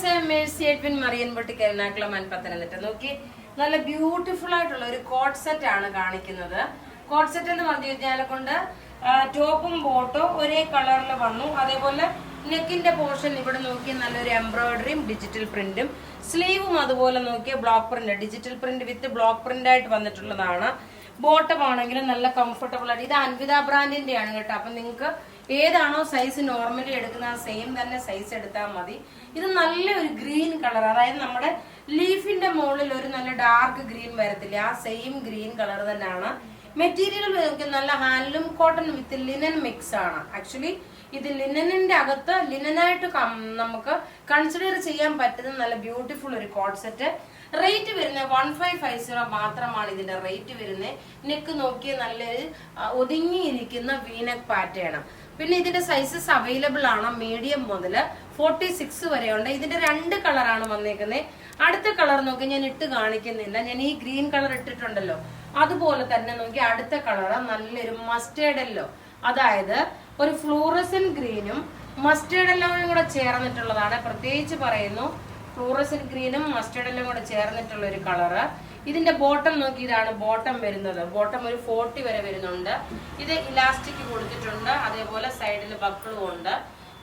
Friends, Mercy Edwin മറിയൻ boutique Ernakulam Pathanamthitta. നോക്കി, നല്ല beautiful ആയിട്ടുള്ള ഒരു കോട്ട് സെറ്റ് ആണ് കാണിക്കുന്നത്. കോട്ട് സെറ്റ് എന്ന് പറഞ്ഞു കഴിഞ്ഞാൽ കൊണ്ട് ടോപ്പും ബോട്ടും ഒരേ കളറിൽ വന്നു. അതേപോലെ നെക്കിന്റെ പോർഷൻ ഇവിടെ നോക്കി നല്ലൊരു എംബ്രോയിഡറിയും ഡിജിറ്റൽ പ്രിന്റും, സ്ലീവും അതുപോലെ നോക്കിയ block print, digital print with block print ആയിട്ട് വന്നിട്ടുള്ളതാണ്. ബോട്ടം ആണെങ്കിലും നല്ല കംഫർട്ടബിൾ ആയിട്ട്. ഇത് അൻവിത ബ്രാൻഡിന്റെ ആണ് കേട്ടോ. അപ്പൊ നിങ്ങൾക്ക് ഏതാണോ സൈസ് നോർമലി എടുക്കുന്ന ആ സെയിം തന്നെ സൈസ് എടുത്താൽ മതി. ഇത് നല്ലൊരു ഗ്രീൻ കളർ, അതായത് നമ്മുടെ ലീഫിന്റെ മുകളിൽ ഒരു നല്ല ഡാർക്ക് ഗ്രീൻ വരത്തില്ല, ആ സെയിം ഗ്രീൻ കളർ തന്നെയാണ്. മെറ്റീരിയൽ നല്ല ഹാൻഡ്ലൂം കോട്ടൺ വിത്ത് ലിനൻ മിക്സ് ആണ്. ആക്ച്വലി ഇത് ലിനനിന്റെ അകത്ത് ലിനനായിട്ട് നമുക്ക് കൺസിഡർ ചെയ്യാൻ പറ്റുന്ന നല്ല ബ്യൂട്ടിഫുൾ ഒരു കോട്ട് സെറ്റ്. റേറ്റ് വരുന്നത് 1550 മാത്രമാണ് ഇതിന്റെ റേറ്റ് വരുന്നത്. നെക്ക് നോക്കിയ നല്ലൊരു ഒതുങ്ങിയിരിക്കുന്ന വീനെക്ക് പാറ്റേൺ. പിന്നെ ഇതിന്റെ സൈസസ് അവൈലബിൾ ആണ്. മീഡിയം മുതൽ 46 വരെ ഉണ്ട്. ഇതിന്റെ 2 കളറാണ് വന്നേക്കുന്നത്. അടുത്ത കളർ നോക്കി ഞാൻ ഇട്ട് കാണിക്കുന്നില്ല, ഞാൻ ഈ ഗ്രീൻ കളർ ഇട്ടിട്ടുണ്ടല്ലോ അതുപോലെ തന്നെ നോക്കി അടുത്ത കളർ നല്ലൊരു മസ്റ്റേർഡ് യെല്ലോ, അതായത് ഒരു ഫ്ലൂറസൻ ഗ്രീനും മസ്റ്റേർഡ് യെല്ലോയും കൂടെ ചേർന്നിട്ടുള്ളതാണ്. പ്രത്യേകിച്ച് പറയുന്നു, ഫ്ലൂറസൻ ഗ്രീനും മസ്റ്റേർഡ് യെല്ലോയും കൂടെ ചേർന്നിട്ടുള്ള ഒരു കളറ്. ഇതിന്റെ ബോട്ടം നോക്കി, ഇതാണ് ബോട്ടം വരുന്നത്. ബോട്ടം ഒരു 40 വരെ വരുന്നുണ്ട്. ഇത് ഇലാസ്റ്റിക് കൊടുത്തിട്ടുണ്ട്, അതേപോലെ സൈഡിൽ ബക്കിളും ഉണ്ട്.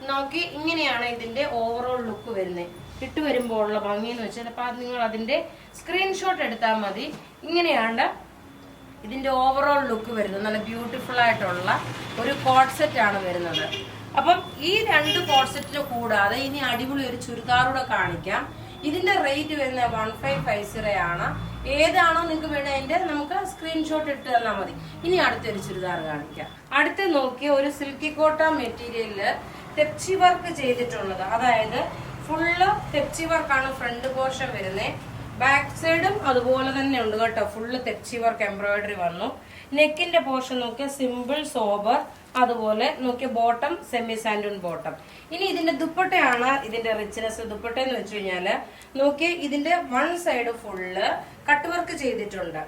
നോക്കി, ഇങ്ങനെയാണ് ഇതിന്റെ ഓവറോൾ ലുക്ക് വരുന്നത്. ഇട്ട് വരുമ്പോൾ ഉള്ള ഭംഗി എന്ന് വെച്ചാൽ അപ്പൊ നിങ്ങൾ അതിന്റെ സ്ക്രീൻഷോട്ട് എടുത്താൽ മതി. ഇങ്ങനെയാണ് ഇതിന്റെ ഓവറോൾ ലുക്ക് വരുന്നത്. നല്ല ബ്യൂട്ടിഫുൾ ആയിട്ടുള്ള ഒരു കോട്ട് സെറ്റ് ആണ് വരുന്നത്. അപ്പം ഈ 2 കോട്ട് സെറ്റിന് കൂടാതെ ഇനി അടിപൊളി ഒരു ചുരിദാറൂടെ കാണിക്കാം. ഇതിന്റെ റേറ്റ് വരുന്നത് 1550 ആണ്. ഏതാണോ നിങ്ങൾക്ക് വേണ്ടത് അതിന്റെ നമുക്ക് സ്ക്രീൻഷോട്ട് ഇട്ട് തന്നാൽ മതി. ഇനി അടുത്തൊരു ചുരിദാർ കാണിക്കാം. അടുത്ത് നോക്കിയ ഒരു സിൽക്കി കോട്ട മെറ്റീരിയലില് തെപ്ചി വർക്ക് ചെയ്തിട്ടുള്ളത്, അതായത് ഫുള്ള് തെപ്ചി വർക്കാണ് ഫ്രണ്ട് പോർഷൻ വരുന്നത്. ബാക്ക് സൈഡും അതുപോലെ തന്നെ ഉണ്ട് കേട്ടോ. ഫുള്ള് തെപ്ചി വർക്ക് എംബ്രോയിഡറി വന്നു. നെക്കിന്റെ പോർഷൻ നോക്കിയ സിമ്പിൾ സോബർ, അതുപോലെ നോക്കിയ ബോട്ടം സെമി സാൻഡൂൺ ബോട്ടം. ഇനി ഇതിന്റെ ദുപ്പട്ടയാണ് ഇതിന്റെ റിച്ച്നെസ്. ദുപ്പട്ട എന്ന് വെച്ച് കഴിഞ്ഞാല് നോക്കിയ ഇതിന്റെ 1 സൈഡ് ഫുള്ള് കട്ട് വർക്ക് ചെയ്തിട്ടുണ്ട്.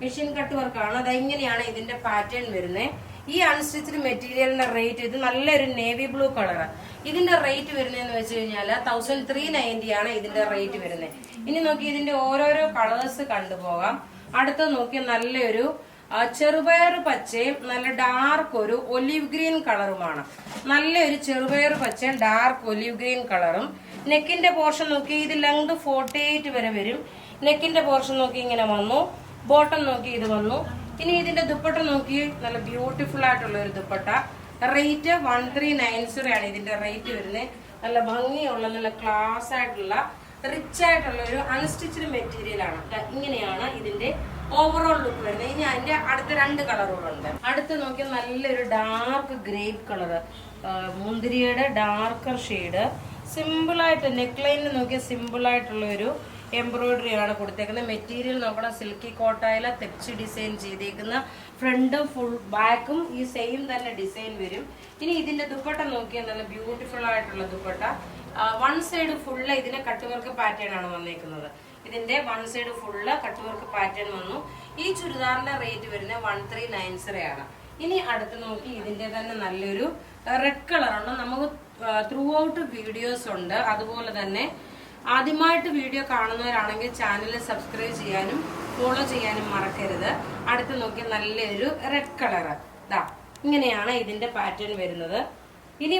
മെഷീൻ കട്ട് വർക്കാണ്. അത് ഇങ്ങനെയാണ് ഇതിന്റെ പാറ്റേൺ വരുന്നത്. ഈ അൺസ്റ്റിച്ച്ഡ് മെറ്റീരിയലിന്റെ റേറ്റ്, ഇത് നല്ലൊരു നേവി ബ്ലൂ കളർ. ഇതിന്റെ റേറ്റ് വരുന്നതെന്ന് വെച്ച് കഴിഞ്ഞാൽ 1390 ആണ് ഇതിന്റെ റേറ്റ് വരുന്നത്. ഇനി നോക്കി ഇതിന്റെ ഓരോരോ കളേഴ്സ് കണ്ടുപോകാം. അടുത്ത നോക്കി നല്ലൊരു ചെറുപയർ പച്ചയും നല്ല ഡാർക്ക് ഒരു ഒലിവ് ഗ്രീൻ കളറുമാണ്. നല്ലൊരു ചെറുപയർ പച്ചയും ഡാർക്ക് ഒലിവ് ഗ്രീൻ കളറും. നെക്കിന്റെ പോർഷൻ നോക്കി ഇത് ലെങ്ത് 48 വരെ വരും. നെക്കിന്റെ പോർഷൻ നോക്കി ഇങ്ങനെ വന്നു. ബോട്ടം നോക്കി ഇത് വന്നു. ഇനി ഇതിന്റെ ദുപ്പട്ട നോക്കി, നല്ല ബ്യൂട്ടിഫുൾ ആയിട്ടുള്ള ഒരു ദുപ്പട്ട. റേറ്റ് 1390 ആണ് ഇതിന്റെ റേറ്റ് വരുന്നത്. നല്ല ഭംഗിയുള്ള നല്ല ക്ലാസ് ആയിട്ടുള്ള റിച്ച് ആയിട്ടുള്ള ഒരു അൺസ്റ്റിച്ച്ഡ് മെറ്റീരിയൽ ആണ്. ഇങ്ങനെയാണ് ഇതിന്റെ ഓവറോൾ ലുക്ക് വരുന്നത്. ഇനി അതിന്റെ അടുത്ത 2 കളറുകളുണ്ട്. അടുത്ത് നോക്കിയാൽ നല്ലൊരു ഡാർക്ക് ഗ്രേപ്പ് കളറ്, മുന്തിരിയുടെ ഡാർക്കർ ഷെയ്ഡ്. സിമ്പിൾ ആയിട്ട് നെക്ക് ലൈനിൽ നോക്കിയാൽ സിമ്പിൾ ആയിട്ടുള്ള ഒരു എംബ്രോയിഡറി ആണ് കൊടുത്തേക്കുന്നത്. മെറ്റീരിയൽ നോക്കണം, സിൽക്കി കോട്ടായില തെപ്ചി ഡിസൈൻ ചെയ്തേക്കുന്ന. ഫ്രണ്ടും ഫുൾ ബാക്കും ഈ സെയിം തന്നെ ഡിസൈൻ വരും. ഇനി ഇതിന്റെ ദുപ്പട്ട നോക്കിയാൽ നല്ല ബ്യൂട്ടിഫുൾ ആയിട്ടുള്ള ദുപ്പട്ട. 1 സൈഡ് ഫുള്ള് ഇതിന്റെ കട്ട് വർക്ക് പാറ്റേൺ ആണ് വന്നേക്കുന്നത്. ഇതിന്റെ 1 side full cut work pattern വന്നു. ഈ ചുരിദാറിന്റെ റേറ്റ് വരുന്നത് 1390 ആണ്. ഇനി അടുത്ത് നോക്കി ഇതിന്റെ തന്നെ നല്ലൊരു റെഡ് കളറുണ്ട്. നമുക്ക് ത്രൂ ഔട്ട് വീഡിയോസ് ഉണ്ട്. അതുപോലെ തന്നെ ആദ്യമായിട്ട് വീഡിയോ കാണുന്നവരാണെങ്കിൽ ചാനൽ സബ്സ്ക്രൈബ് ചെയ്യാനും ഫോളോ ചെയ്യാനും മറക്കരുത്. അടുത്ത് നോക്കി നല്ലൊരു റെഡ് കളറ്. ദാ ഇങ്ങനെയാണ് ഇതിന്റെ പാറ്റേൺ വരുന്നത്. ഇനി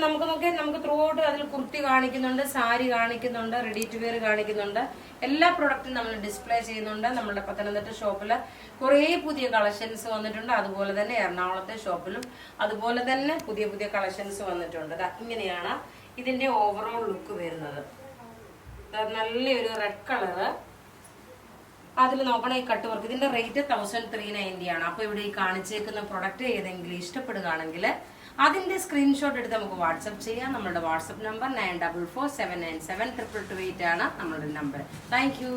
നമുക്ക് ത്രൂ ഔട്ട് അതിൽ കുർത്തി കാണിക്കുന്നുണ്ട്, സാരി കാണിക്കുന്നുണ്ട്, റെഡി ടു വെയർ കാണിക്കുന്നുണ്ട്. എല്ലാ പ്രൊഡക്റ്റും നമ്മൾ ഡിസ്പ്ലേ ചെയ്യുന്നുണ്ട്. നമ്മുടെ പത്തനംതിട്ട ഷോപ്പിൽ കുറേ പുതിയ കളക്ഷൻസ് വന്നിട്ടുണ്ട്. അതുപോലെ തന്നെ എറണാകുളത്തെ ഷോപ്പിലും അതുപോലെ തന്നെ പുതിയ പുതിയ കളക്ഷൻസ് വന്നിട്ടുണ്ട്. ഇങ്ങനെയാണ് ഇതിന്റെ ഓവറോൾ ലുക്ക് വരുന്നത്. നല്ലൊരു റെഡ് കളറ്. അതിൽ നോക്കണം ഈ കട്ട് വർക്ക്. ഇതിന്റെ റേറ്റ് 1390 ആണ്. അപ്പൊ ഇവിടെ ഈ കാണിച്ചേക്കുന്ന പ്രൊഡക്റ്റ് ഏതെങ്കിലും ഇഷ്ടപ്പെടുകയാണെങ്കിൽ അതിന്റെ സ്ക്രീൻഷോട്ട് എടുത്ത് നമുക്ക് വാട്സപ്പ് ചെയ്യാം. നമ്മുടെ വാട്സപ്പ് നമ്പർ 9447972228 ആണ് നമ്മളുടെ നമ്പർ. Thank you.